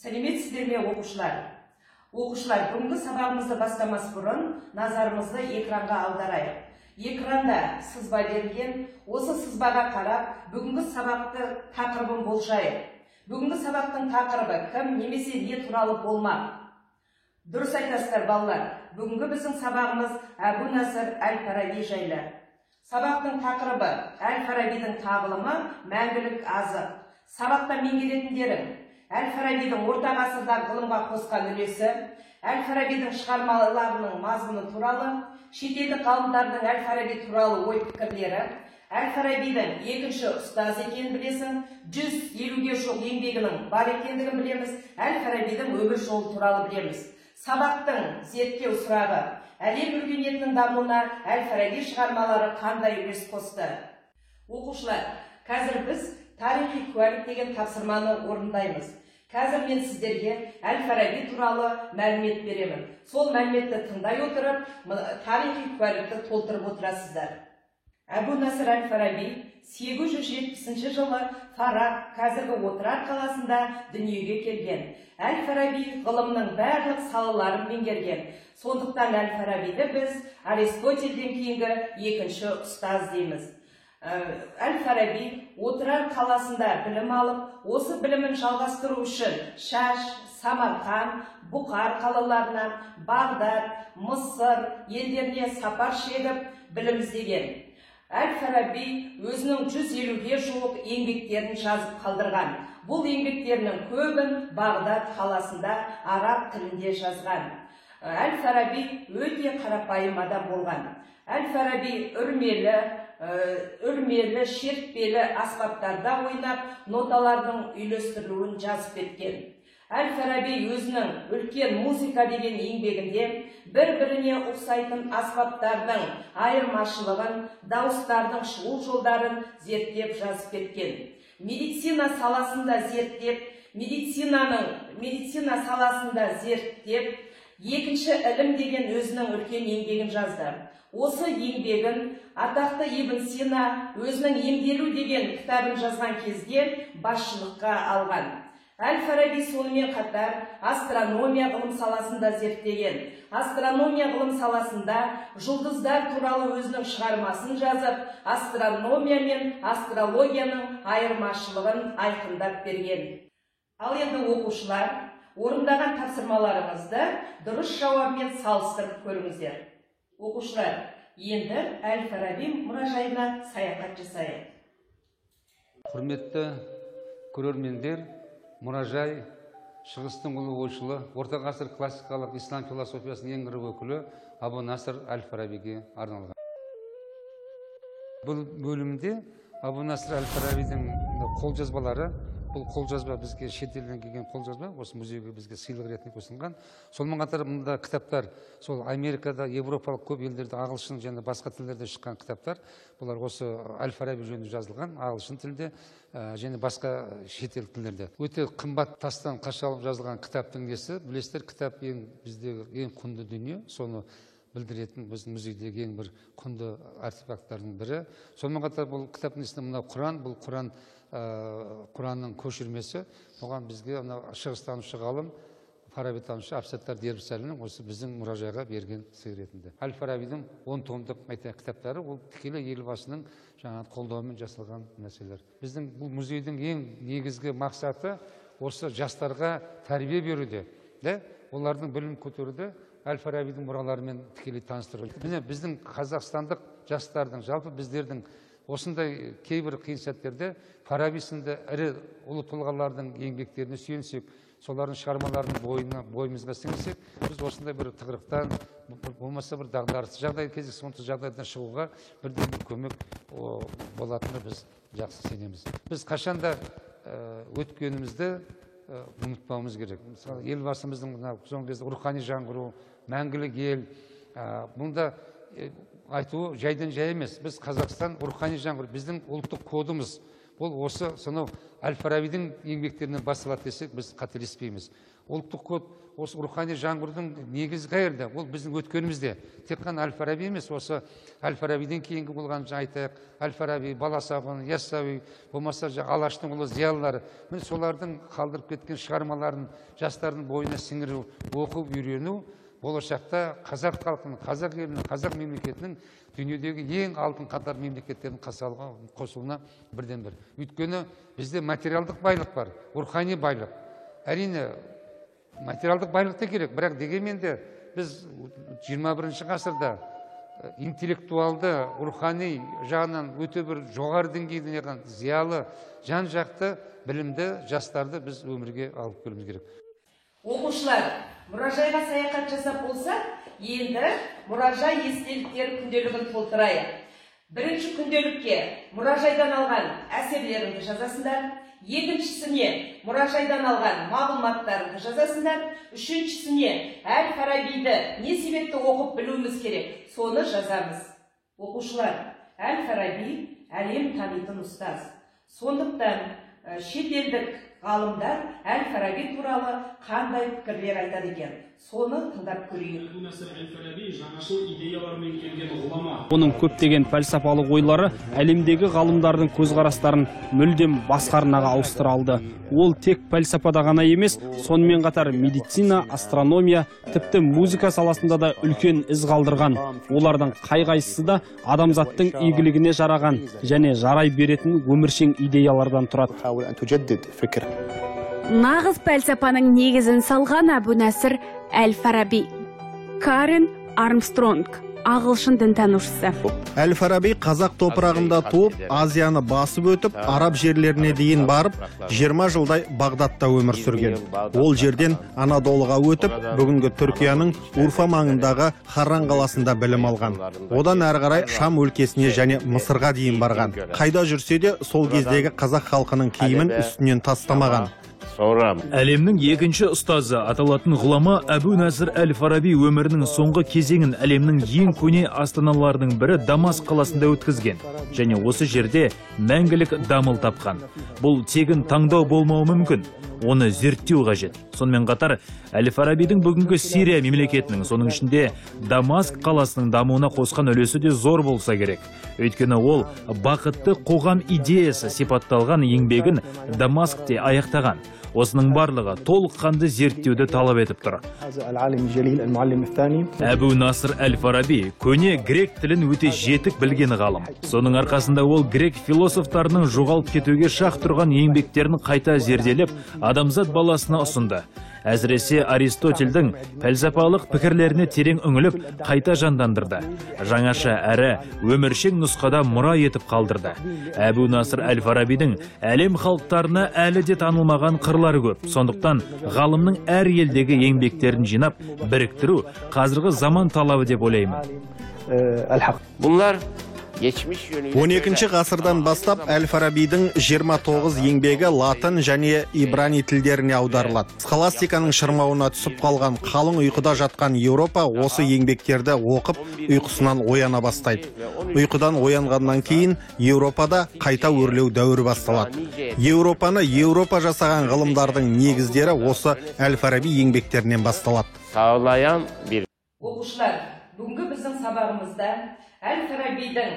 Сәлеметсіздер ме, оқушылар? Оқушылар, бүгінгі сабағымызды бастамас бұрын назарымызды экранға аударайық. Экранда сызба берілген, осы сызбаға қарап, бүгінгі сабақты тақырыбын болжайық. Бүгінгі сабақтың тақырыбы кім немесе не туралы болмақ? Дұрыс айтасыздар, балалар. Бүгінгі біздің сабағымыз Әбу-Насыр әл-Фараби жайлы. Сабақтың тақырыбы әл-Фарабидің табылымы мәңгілік азық. Сабақта меңгеретіндерің әл-Фарабидің орта ғасырда ғылымға қосқан үлесі, әл-Фарабидің шығармаларының мазмұны туралы, шетелдік ғалымдардың әл-Фараби туралы ой пікірлері, әл-Фарабидің екінші ұстаз екенін білесің, 150-ге жуық еңбегінің бар екендігін білеміз, әл-Фарабидің өмір жолы туралы білеміз. Сабақтың зерттеу сұрағы: әлем өркениетінің дамуына әл-Фараби шығармалары қандай үлес қосты? Оқушылар, қазір біз тарихи куәлік деген тапсырманы орындаймыз. Қазір мен сіздерге әл-Фараби туралы мәлімет беремін. Сол мәліметті тыңдай отырып, тарихи куәлікті толтырып отырасыздар. Әбу-Насыр әл-Фараби 870 жылы Фараб, қазіргі Отырар қаласында дүниеге келген. Әл-Фараби ғылымның барлық салаларын меңгерген. Сондықтан әл-Фарабиді біз Аристотельден кейінгі екінші ұстаз дейміз. Әл-Фараби Отырар қаласында білім алып, осы білімін жалғастыру үшін Шаш, Самарқан, Бұқар қалаларынан Бағдат, Мысыр елдеріне сапар шегіп білім іздеген. Әл-Фараби өзінің 150-ге жуық еңбектерін жазып қалдырған. Бұл еңбектерінің көбін Бағдат қаласында араб тілінде жазған. Әл-Фараби өте қарапайым адам болған. Әл-Фараби үрмелі, шертпелі аспаптарда ойнап, ноталардың үйлестірілуін жазып кеткен. Әл-Фараби өзінің үлкен музыка деген еңбегінде бір-біріне ұқсайтын аспаптардың айырмашылығын, дауыстардың шығу жолдарын зерттеп жазып кеткен. Медицина саласында зерттеп, екінші ілім деген өзінің үлкен еңбегін жазды. Осы еңбегін атақты Ибн Сина өзінің емделу деген кітабын жазған кезде басшылыққа алған. Әл-Фараби сонымен қатар астрономия ғылым саласында зерттеген. Астрономия ғылым саласында жұлдыздар туралы өзінің шығармасын жазып, астрономия мен астрологияның айырмашылығын айқындап берген. Ал енді оқушылар, орындаған тапсырмаларыңызды дұрыс жауаппен салыстырып көріңіздер. Оқушылар, енді әл-Фараби мұражайына саяхат жасайық. Құрметті көрермендер, мұражай шығыстың ұлы ойшылы, орта ғасыр классикалық ислам философиясының ең ірі өкілі Әбу-Насыр әл-Фарабиге арналған. Бұл бөлімде Әбу-Насыр әл-Фарабидің қолжазбалары, бұл қолжазба бізге шетелден келген қолжазба, осы музейге бізге сыйлық ретінде ұсынған. Сонымен қатар мұнда кітаптар, сол Америкада, Европалық көп елдерде ағылшын және басқа тілдерде шыққан кітаптар. Бұлар осы әл-Фараби жөнінде жазылған, ағылшын тілде және басқа шетел тілдерде. Өте қымбат тастан қашалып жазылған кітаптың несі, білесіздер, кітап біздегі ең құнды дүние, соны білдіретін біздің музейдегі ең бір құнды артефакттардың бірі. Сонымен қатар бұл кітаптың ішінде мына Құран, бұл Құранның көшірмесі. Оған бізге шығыстанушы ғалым, фарабитанушы Әбсаттар Дербісәлінің осы біздің мұражайға берген сый ретінде. Әл-Фарабидің 10 томдық кітаптары, ол тікелей елбасының қолдауымен жасалған мәселелер. Біздің бұл музейдің ең негізгі мақсаты осы жастарға тәрбие беруде, олардың білім көтеруде, әл-Фарабидің мұраларымен тікелей таныстыру. Міне біздің қазақстандық жастардың, жалпы біздердің осындай кейбір қиын сәттерде Фараби сынды ірі ұлы тұлғалардың еңбектеріне сүйенсек, солардың шығармаларын бойымызға сіңірсек, біз осындай бір тығырықтан, болмаса бір дағдарысты жағдай, кездейсоқ жағдайдан шығуға бірден бір көмек болатынына біз жақсы сенеміз. Біз қашанда өткенімізді ұмытпауымыз керек. Мысалы, елбасымыздың соңғы кезде рухани жаңғыру, мәңгілік ел, мұнда айтуы жайдан жай емес. Біз Қазақстан рухани жаңғыру, біздің ұлттық кодымыз. ол осы сонау Әл-Фарабидің еңбектерінен басталады десек, біз қателеспейміз. Ұлттық код, осы рухани жаңғырудың негізі қайерде? Ол біздің өткенімізде. Тек қана Әл-Фараби емес, осы Әл-Фарабиден кейінгі болған айтайық, Әл-Фараби, Баласағұн, Яссауи, болмаса Алаштың ұлы зиялылары. Міне солардың қалдырып кеткен шығармаларын жастардың бойына сіңіру, оқып үйрену, болашақта қазақ халқының, қазақ елінің, қазақ мемлекетінің дүниедегі ең алтын қатар мемлекеттердің қосылуына бірден бір. Өйткені бізде материалдық байлық бар, рухани байлық. Әрине, материалдық байлық та керек, бірақ дегенмен де біз 21 ғасырда интеллектуалды, рухани жағынан өте бір жоғары деңгейден зиялы, жан-жақты білімді жастарды біз өмірге алып келуіміз керек. Оқушылар, мұражайға саяхат жасап болса, енді мұражай естеліктер күнделігін толтырайық. Бірінші күнделікке мұражайдан алған әсерлеріңді жазасыңдар, екіншісіне мұражайдан алған мағлұматтарыңды жазасыңдар, үшіншісіне Әл-Фарабиді не себепті оқып білуіміз керек, соны жазамыз. Оқушылар, Әл-Фараби әлем танитын ұстаз. Сондықтан шетелдік ғалымдар Әл-Фараби туралы қандай пікірлер айтады екен, соны тыңдап көрейік. Әбу Насыр Әл-Фараби жаңашыл идеялармен келген ғұлама. Оның көптеген пәлсапалық ойлары әлемдегі ғалымдардың көзқарастарын мүлдем басқа арнаға ауыстыра алды. Ол тек пәлсапада ғана емес, сонымен қатар медицина, астрономия, тіпті музыка саласында да үлкен із қалдырған. Олардың қай-қайсысы да адамзаттың игілігіне жараған және жарай беретін өміршең идеялардан тұрады. Нағыз пәлсапаның негізін салған Әбу Насыр Әл-Фараби. Карен Армстронг, ағылшын дінтанушысы. Әл-Фараби қазақ топырағында туып, Азияны басып өтіп, араб жерлеріне дейін барып, 20 жылдай Бағдатта өмір сүрген. Ол жерден Анадолыға өтіп, бүгінгі Түркияның Урфа маңындағы Харран қаласында білім алған. Одан әрі қарай Шам өлкесіне және Мысырға дейін барған. Қайда жүрсе де сол кездегі қазақ халқының киімін үстінен тастамаған. Әлемнің екінші ұстазы аталатын ғұлама Әбу Насыр Әл-Фараби өмірінің соңғы кезеңін әлемнің ең көне астаналарының бірі Дамаск қаласында өткізген және осы жерде мәңгілік дамыл тапқан. Бұл тегін таңдау болмауы мүмкін, оны зерттеу қажет. Сонымен қатар Әл-Фарабидің бүгінгі Сирия мемлекетінің, соның ішінде Дамаск қаласының дамуына қосқан үлесі де зор болса керек. Өйткені ол бақытты қоғам идеясы сипатталған еңбегін Дамаскте аяқтаған. Осының барлығы толыққанды зерттеуді талап етіп тұр. Әбу Насыр Әл-Фараби көне грек тілін өте жетік білген ғалым. Соның арқасында ол грек философтарының жоғалып кетуге шақ тұрған еңбектерін қайта зерделеп, адамзат баласына ұсынды. Әсіресе Аристотельдің пәлсапалық пікірлеріне терең үңіліп, қайта жандандырды. Жаңаша әрі өміршең нұсқада мұра етіп қалдырды. Әбу Насыр Әл-Фарабидің әлем халықтарына әлі де танылмаған қырлары көп. Сондықтан ғалымның әр елдегі еңбектерін жинап, біріктіру қазіргі заман талабы деп ойлаймын. Bunlar 12 ғасырдан бастап Әл-Фарабидің 29 еңбегі латын және ибрани тілдеріне аударылады. Схоластиканың шырмауына түсіп қалған қалың ұйқыда жатқан Еуропа осы еңбектерді оқып, ұйқысынан ояна бастайды. Ұйқыдан оянғаннан кейін Еуропада қайта өрлеу дәуірі басталады. Еуропаны Еуропа жасаған ғылымдардың негіздері осы Әл-Фараби еңбектерінен басталады. Оқушылар, бүгінгі біздің сабағымызда Әл-Фарабидің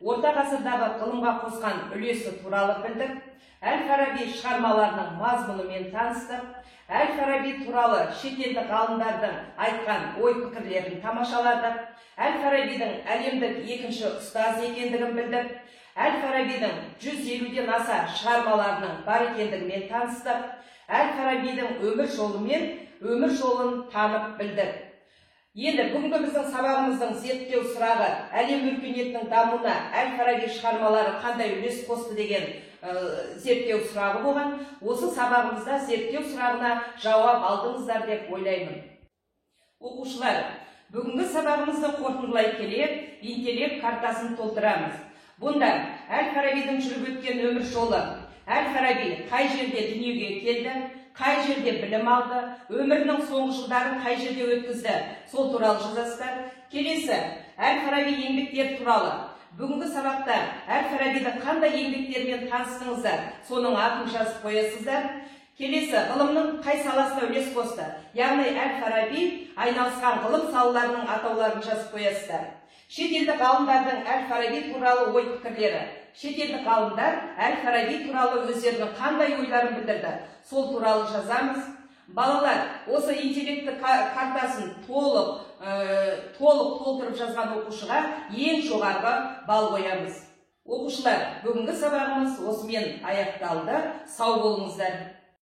орта ғасырдағы ғылымға қосқан үлесі туралы білдік, Әл-Фараби шығармаларының мазмұнымен таныстық, Әл-Фараби туралы шетелдік ғалымдардың айтқан ой пікірлерін тамашаладық, Әл-Фарабидің әлемдік екінші ұстаз екендігін білдік, Әл-Фарабидің 150-ден аса шығармаларының бар екендігімен таныстық, Әл-Фарабидің өмір жолын танып білдік. Енді бүгінгі біздің сабағымыздың зерттеу сұрағы әлем өркениетінің дамуына Әл-Фараби шығармалары қандай үлес қосты деген зерттеу сұрағы болған. Осы сабағымызда зерттеу сұрағына жауап алдыңыздар деп ойлаймын. Оқушылар, бүгінгі сабағымызды қорытындылай келе интеллект картасын толтырамыз. Бұнда Әл-Фарабидің жүріп өткен өмір жолы, Әл-Фараби қай жерде дүниеге келді, қай жерде білім алды, өмірінің соңғы жылдарын қай жерде өткізді, сол туралы жазасыздар. Келесі, Әл-Фараби еңбектер туралы бүгінгі сабақта Әл-Фарабидің қандай еңбектерімен таныстыңыздар, соның атын жазып қоясыздар. Келесі, ғылымның қай саласына үлес қосты, яғни Әл-Фараби айналысқан ғылым салаларының атауларын жазып қоясыздар. Шетелдік ғалымдардың Әл-Фараби туралы ой пікірлері. Шетелдік ғалымдар Әл-Фараби туралы өздерінің қандай ойларын білдірді, сол туралы жазамыз. Балалар, осы интеллекті картасын толтырып жазған оқушыға ең жоғарғы балл қоямыз. Оқушылар, бүгінгі сабағымыз осымен аяқталды. Сау болыңыздар.